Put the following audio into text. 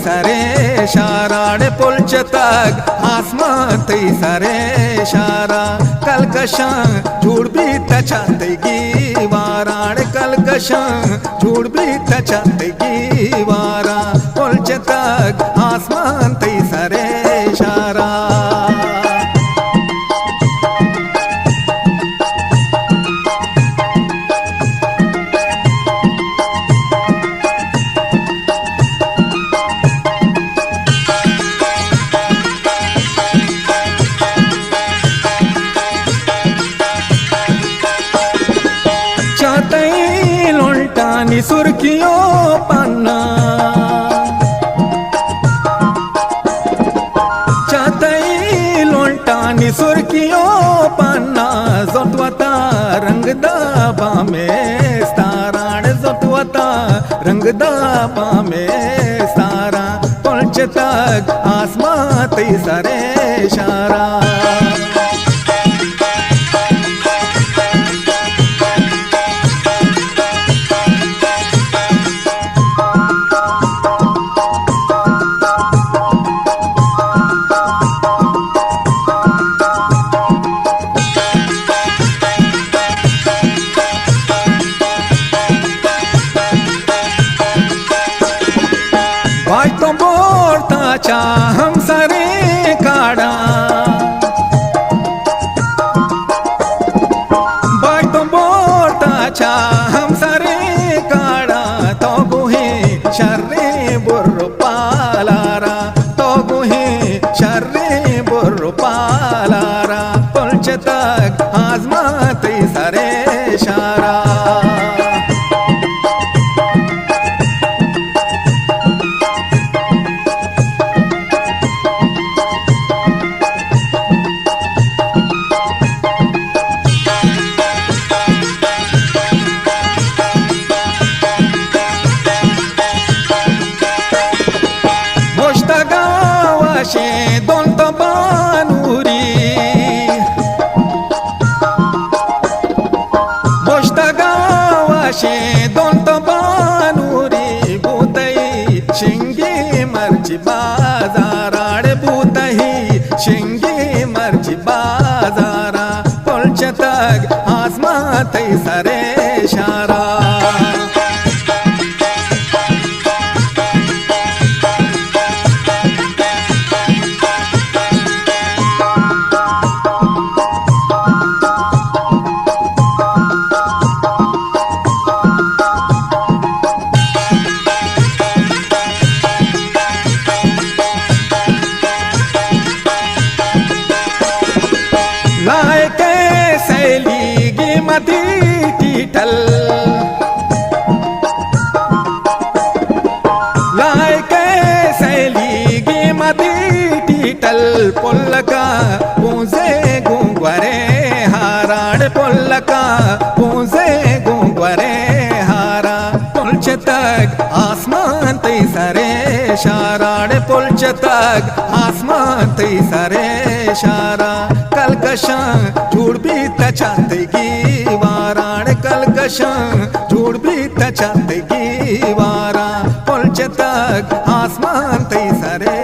सरे शाराड पुलचतग आसमान तई सरे शारा कलकशा झूठ भी तचातेगी वाराड कलकशा झूठ भी तचातेगी वारा पुलचतग आसमान तई सरे शारा लोंटानी सुर्खियों पन्ना चातई लोंटानी सुर्खियों पन्ना जोतवता रंगदा बामे साराण जोतवता रंगदा बामे सारा पुलचतग आसमान तई सरे शारा तो बोलता चा हम सरे काड़ा बाई तो बोलता चा हम सरे काड़ा तो गुहे शर्रे बुर्र पालारा तो गुहे शर्रे बुर्र पालारा पुलचतग आसमान तई सरे शारा दोन तो बानुरी मोष्टा गावाशे दोन तो बानुरी भूतई शिंगी मर्ची बाजाराड भूतही शिंगी मर्ची बाजारा पुलचतग आसमान तई सरे शारा लायके सैली गी मधी टीटल लायके सैली गी मधी टीटल पुल्लका पूंजे गुंगवरे हाराड पुल्लका पूंजे गुंगवरे हारा पुलचतग आसमान तई सरे शाराड पुलचतग आसमान तई सरे शारा कलकशा झूठ भी तचातेगी वाराण कलकशा झूठ भी तचातेगी वारा पुलचतग आसमान तई सरे